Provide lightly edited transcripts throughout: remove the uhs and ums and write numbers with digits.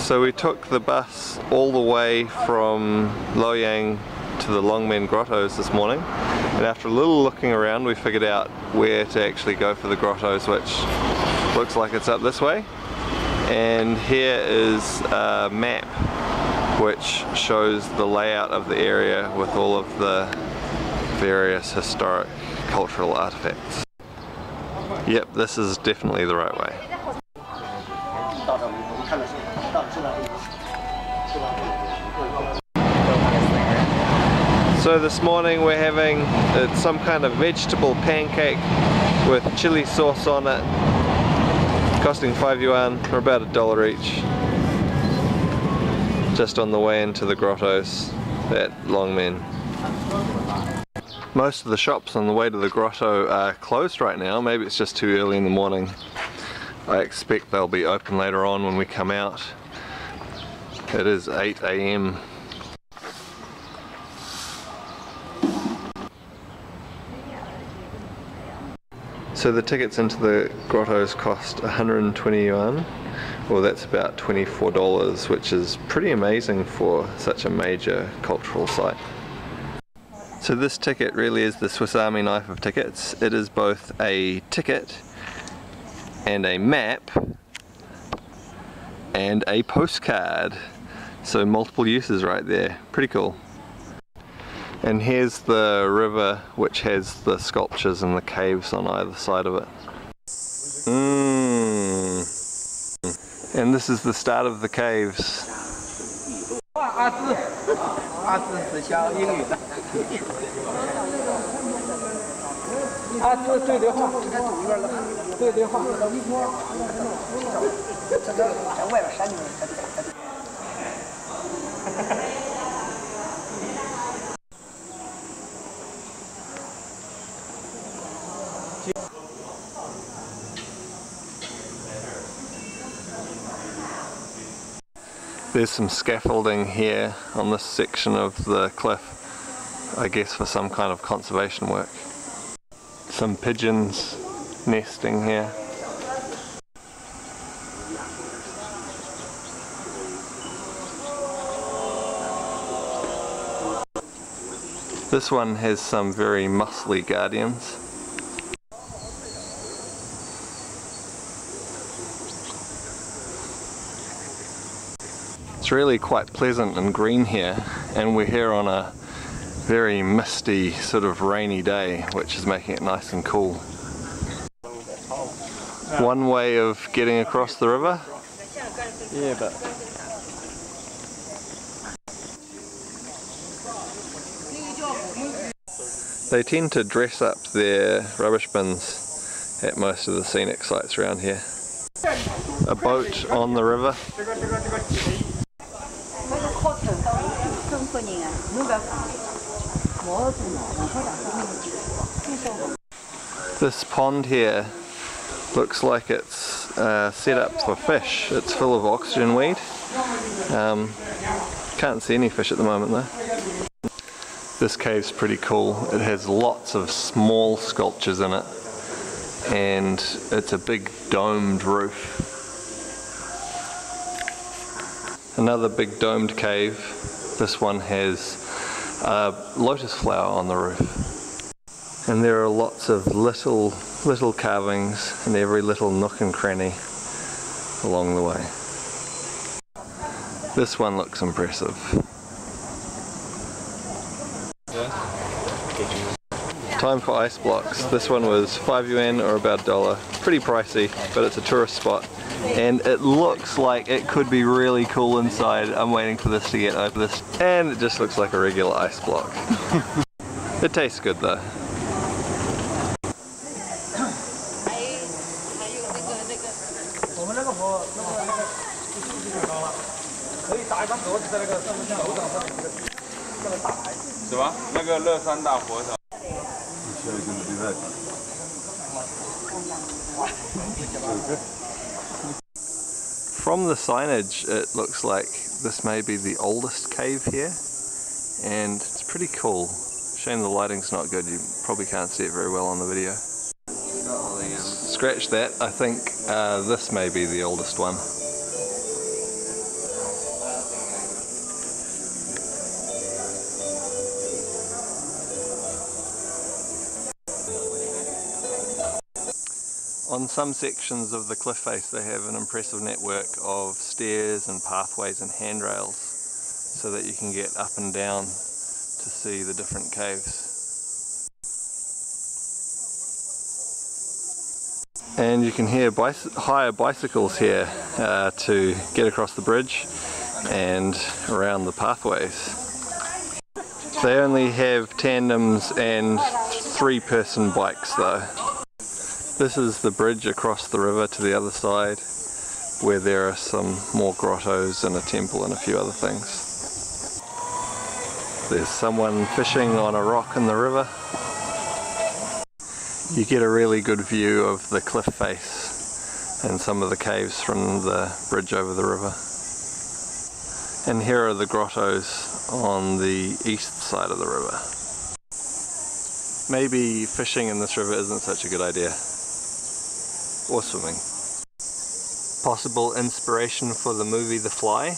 So we took the bus all the way from Loyang to the Longmen Grottoes this morning, and after a little looking around we figured out where to actually go for the grottos, which looks like it's up this way. And here is a map which shows the layout of the area with all of the various historic cultural artifacts. Yep, this is definitely the right way. So this morning we're having some kind of vegetable pancake with chili sauce on it, costing 5 yuan, or about $1 each. Just on the way into the grottos at Longmen. Most of the shops on the way to the grotto are closed right now. Maybe it's just too early in the morning. I expect they'll be open later on when we come out. It is 8 AM. So the tickets into the grottos cost 120 yuan, well that's about $24, which is pretty amazing for such a major cultural site. So this ticket really is the Swiss Army knife of tickets. It is both a ticket and a map and a postcard. So multiple uses right there. Pretty cool. And here's the river which has the sculptures and the caves on either side of it. And this is the start of the caves. There's some scaffolding here on this section of the cliff, I guess for some kind of conservation work. Some pigeons nesting here. This one has some very muscly guardians. It's really quite pleasant and green here, and we're here on a very misty, sort of rainy day, which is making it nice and cool. One way of getting across the river. Yeah, but they tend to dress up their rubbish bins at most of the scenic sites around here. A boat on the river. This pond here looks like it's set up for fish. It's full of oxygen weed. Can't see any fish at the moment though. This cave's pretty cool. It has lots of small sculptures in it, and it's a big domed roof. Another big domed cave. This one has a lotus flower on the roof. And there are lots of little carvings in every little nook and cranny along the way. This one looks impressive. Time for ice blocks. This one was 5 yuan or about $1. Pretty pricey, but it's a tourist spot. And it looks like it could be really cool inside. I'm waiting for this to get open. And it just looks like a regular ice block. It tastes good though. From the signage it looks like this may be the oldest cave here, and it's pretty cool. Shame the lighting's not good, you probably can't see it very well on the video. Scratch that, I think this may be the oldest one. On some sections of the cliff face they have an impressive network of stairs and pathways and handrails so that you can get up and down to see the different caves. And you can hire bicycles here to get across the bridge and around the pathways. They only have tandems and 3-person bikes though. This is the bridge across the river to the other side, where there are some more grottos and a temple and a few other things. There's someone fishing on a rock in the river. You get a really good view of the cliff face and some of the caves from the bridge over the river. And here are the grottos on the east side of the river. Maybe fishing in this river isn't such a good idea. Or swimming. Possible inspiration for the movie The Fly?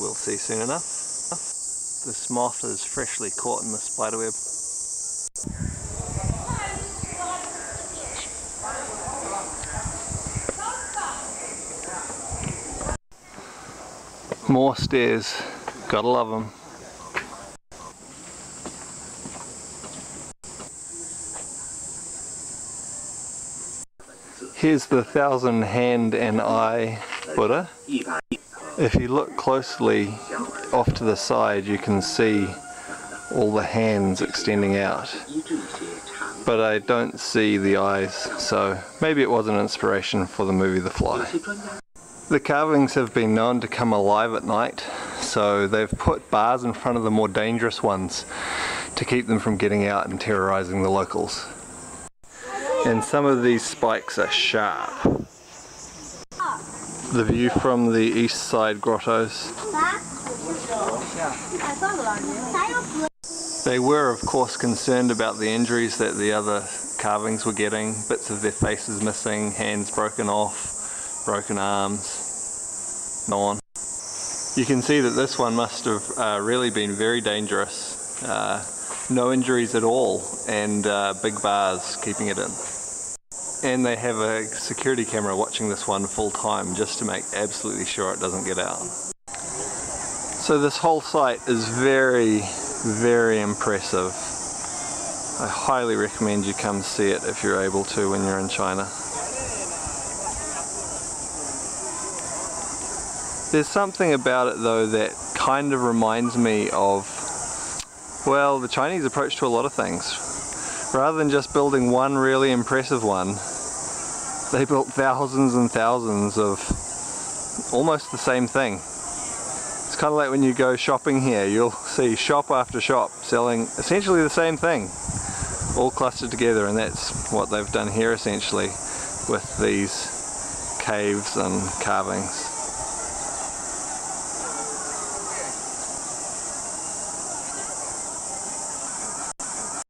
We'll see soon enough. This moth is freshly caught in the spiderweb. More stairs, gotta love them. Here's the 1,000 hand and eye Buddha. If you look closely off to the side you can see all the hands extending out. But I don't see the eyes, so maybe it was an inspiration for the movie The Fly. The carvings have been known to come alive at night, so they've put bars in front of the more dangerous ones to keep them from getting out and terrorizing the locals. And some of these spikes are sharp. The view from the east side grottos. They were of course concerned about the injuries that the other carvings were getting, bits of their faces missing, hands broken off, broken arms, no on. You can see that this one must have really been very dangerous. No injuries at all, and big bars keeping it in. And they have a security camera watching this one full time just to make absolutely sure it doesn't get out. So this whole site is very, very impressive. I highly recommend you come see it if you're able to when you're in China. There's something about it though that kind of reminds me of, well, the Chinese approach to a lot of things. Rather than just building one really impressive one, they built thousands and thousands of almost the same thing. It's kind of like when you go shopping here, you'll see shop after shop selling essentially the same thing, all clustered together, and that's what they've done here essentially with these caves and carvings.